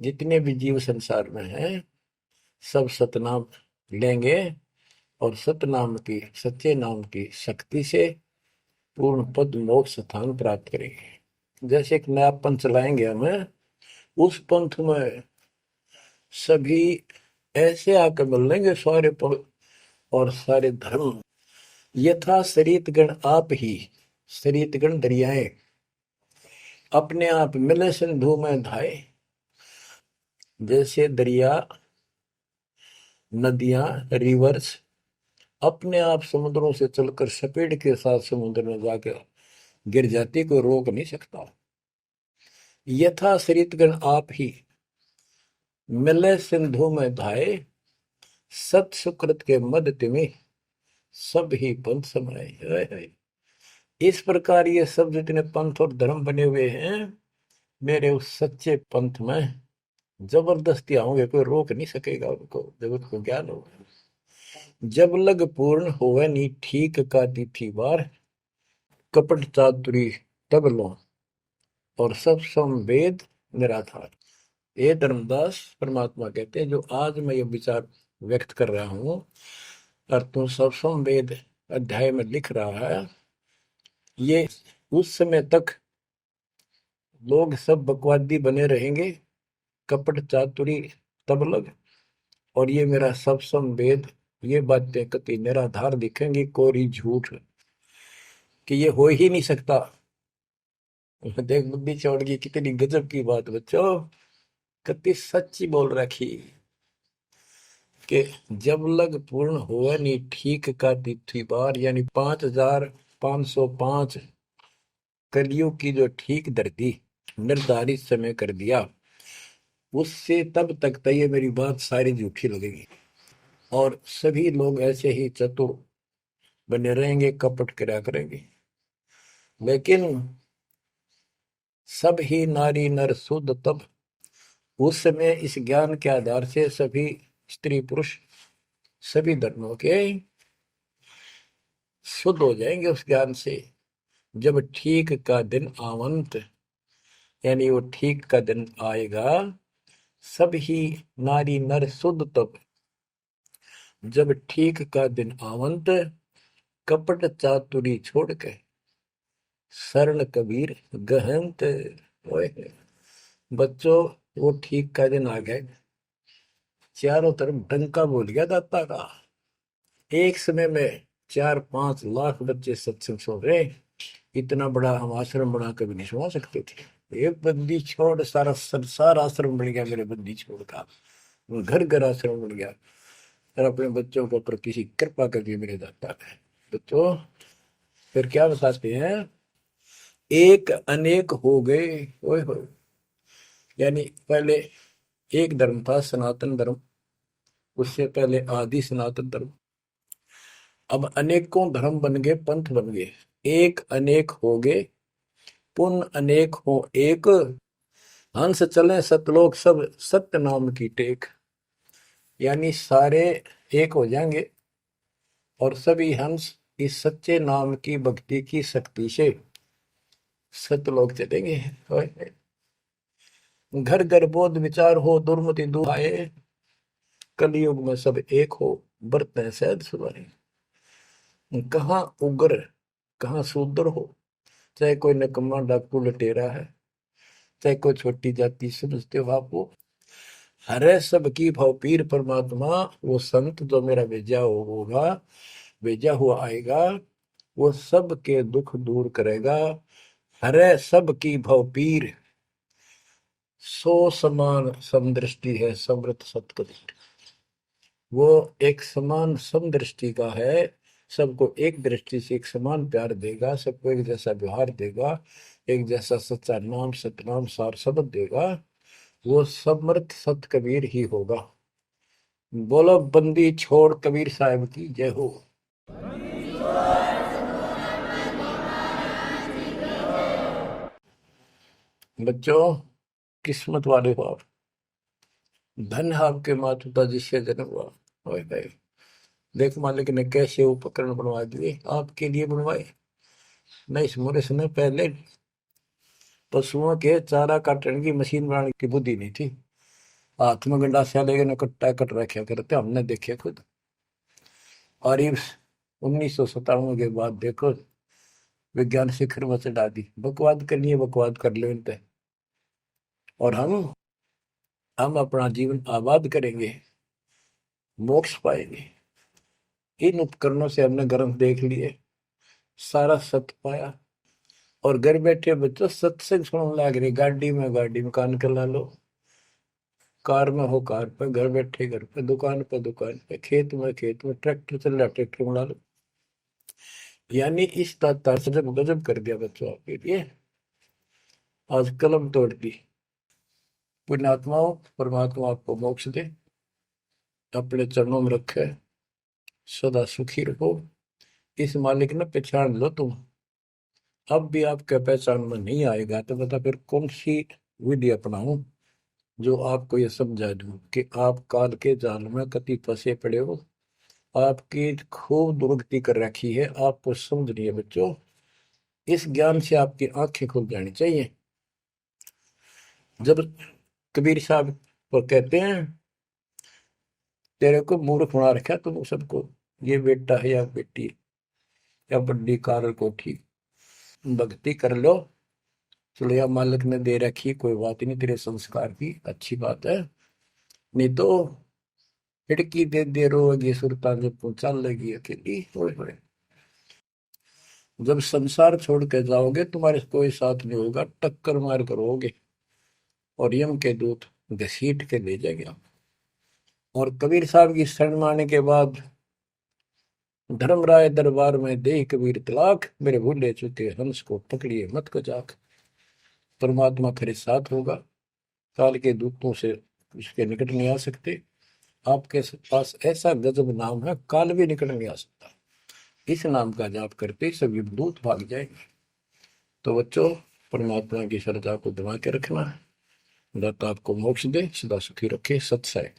जितने भी जीव संसार में हैं, सब सतनाम लेंगे, और सतनाम की, सच्चे नाम की शक्ति से पूर्ण पद मोक्ष स्थान प्राप्त करेंगे। जैसे एक नया पंथ चलाएंगे हमें, उस पंथ में सभी ऐसे आकर मिल लेंगे, सारे पद और सारे धर्म। यथा शरीतगण आप ही, शरीतगण दरियाएं अपने आप मिले सिंधु में धाए। जैसे दरिया, नदियां, रिवर्स अपने आप समुद्रों से चलकर सपेट के साथ समुद्र में जाकर गिर जाती, कोई रोक नहीं सकता। यथा शरीतगण आप ही मिले सिंधु में धाए, सत सुकृत के मद तिमि सब ही पंथ समाये। इस प्रकार ये सब जितने पंथ और धर्म बने हुए हैं, मेरे उस सच्चे पंथ में जबरदस्ती आओगे, कोई रोक नहीं सकेगा उनको, जब उनको ज्ञान होगा। जब लग पूर्ण होवे नी ठीक का तिथि बार, कपट चातुरी तब लो, और सब संवेद निराधार। ये धर्मदास परमात्मा कहते हैं, जो आज मैं ये विचार व्यक्त कर रहा हूं, और तुम सब संवेद अध्याय में लिख रहा है, ये उस समय तक लोग सब बकवादी बने रहेंगे, कपट चातुरी तब लग, और ये मेरा सब संवेद, ये बातें कति निराधार दिखेंगी, कोरी झूठ, कि ये हो ही नहीं सकता। देख बुद्धि चौड़ की कितनी गजब की बात बच्चों, कति सच्ची बोल रखी, कि जब लग पूर्ण हुआ नहीं ठीक का तिथि बार, यानी 5000 505 कलियुग की जो ठीक धरती निर्धारित समय कर दिया, उससे तब तक तो ये मेरी बात सारी झूठी लगेगी और सभी लोग ऐसे ही चतुर बने रहेंगे, कपट करा करेंगे। लेकिन सब ही नारी नर शुद्ध तब, उस समय इस ज्ञान के आधार से सभी स्त्री पुरुष सभी धर्मों के शुद्ध हो जाएंगे उस ज्ञान से। जब ठीक का दिन आवंत, यानी वो ठीक का दिन आएगा, सब ही नारी नर शुद्ध तब, जब ठीक का दिन आवंत, कपट चातुरी छोड़ के शरण कबीर गहंत। ओए बच्चों, वो ठीक का दिन आ गए, चारों तरफ डंका बोल गया दाता का। एक समय में 4-5 लाख बच्चे सत्संग सुन रहे। इतना बड़ा हम आश्रम बना कभी नहीं सुना सकते थे। एक बंदी छोड़ सारा संसार आश्रम बन गया मेरे बंदी छोड़ का, घर घर आश्रम बन गया। और अपने बच्चों के ऊपर किसी कृपा कर दी मेरे दाता ने। बच्चों फिर क्या बताते हैं, एक अनेक हो गए। ओए होए, यानी पहले एक धर्म था सनातन धर्म, उससे पहले आदि सनातन धर्म, अब अनेकों धर्म बन गए, पंथ बन गए। एक अनेक हो गए, पुन अनेक हो एक, हंस चले सतलोक सब सत्य नाम की टेक। यानी सारे एक हो जाएंगे और सभी हंस इस सच्चे नाम की भक्ति की शक्ति से सतलोक चलेंगे। घर घर बोध विचार हो, दुर्मति दूर आए, कलयुग में सब एक हो, बरतें सहज सुनाए। कहाँ उग्र कहाँ शूद्र हो, चाहे कोई नकम्मा डाकू लटेरा है, चाहे कोई छोटी जाति समझते हो आप, वो हरे सबकी भाव पीर परमात्मा। वो संत जो मेरा भेजा होगा, भेजा हुआ आएगा, वो सबके दुख दूर करेगा। हरे सबकी भाव पीर, सो समान समदृष्टि है समृत सतकदीर। वो एक समान समदृष्टि का है, सबको एक दृष्टि से एक समान प्यार देगा, सबको एक जैसा व्यवहार देगा, एक जैसा सच्चा नाम सतनाम सार शब्द देगा। वो समर्थ सत कबीर ही होगा। बोलो बंदी छोड़ कबीर साहब की जय हो। बच्चों, किस्मत वाले हो आप, धन है आपके माता पिता जिससे जन्म हुआ। ओए भाई, देख मालिक ने कैसे उपकरण बनवा दिए, आपके लिए बनवाए। नहीं, इस मोरे समय पहले पशुओं के चारा काटने की मशीन बनाने की बुद्धि नहीं थी। हाथ में गंडासिया लेके कट्टा कट रखे करते, हमने देखे खुद। और ये 1997 के बाद देखो विज्ञान शिखर में चढ़ा दी। बकवाद करनी है, बकवाद कर लो इन पे, और हम अपना जीवन आबाद करेंगे, मोक्ष पाएंगे। इन उपकरणों से हमने ग्रंथ देख लिए, सारा सत्य पाया, और घर बैठे बच्चों सत्संग सुनने लग रही। गाड़ी में कान कर ला लो, कार में हो कार पे, घर बैठे घर पे, दुकान पे दुकान पे, खेत में खेत में, ट्रैक्टर चल रहा ट्रैक्टर में ला लो। यानी इस तार से जब गजब कर दिया बच्चों आपके लिए, आज कलम तोड़ दी। पुण्यात्माओं, परमात्मा आपको मोक्ष दे, अपने चरणों में रखे, सदा सुखी रहो। इस मालिक ने पहचान लो तुम। अब भी आपके पहचान में नहीं आएगा तो बता फिर कौन सी विधि अपनाऊं जो आपको ये समझा दूं कि आप काल के जाल में कति फंसे पड़े हो। आपकी खूब दुर्गति कर रखी है, आपको समझ रही है बच्चों। इस ज्ञान से आपकी आंखें खुल जानी चाहिए। जब कबीर साहब को कहते हैं तेरे को मूर्ख बना रखा तुम सबको, ये बेटा है या बेटी है या बड्डी कार कोठी, भक्ति कर लो, चलो या मालिक ने दे रखी, कोई बात नहीं, तेरे संस्कार की अच्छी बात है। नहीं तो खिड़की दे रोगी सुरता जब तू चल लगी अकेली। होए होए, जब संसार छोड़ के जाओगे तुम्हारे कोई साथ नहीं होगा, टक्कर मार करोगे और यम के दूत घसीट के ले जाएंगे आप। और कबीर साहब की शरण मारने के बाद धर्मराय दरबार में दे कबीर तलाक, मेरे भूले चुके हंस को पकड़िए मत को जाक। परमात्मा तेरे साथ होगा, काल के दूतों से उसके निकट नहीं आ सकते। आपके पास ऐसा गजब नाम है, काल भी निकट नहीं आ सकता। इस नाम का जाप करते सभी दूत भाग जाएंगे। तो बच्चों, परमात्मा की श्रद्धा को दबा के रखना है। दाता आपको मोक्ष दे, सदा सुखी रखे। सत्सय।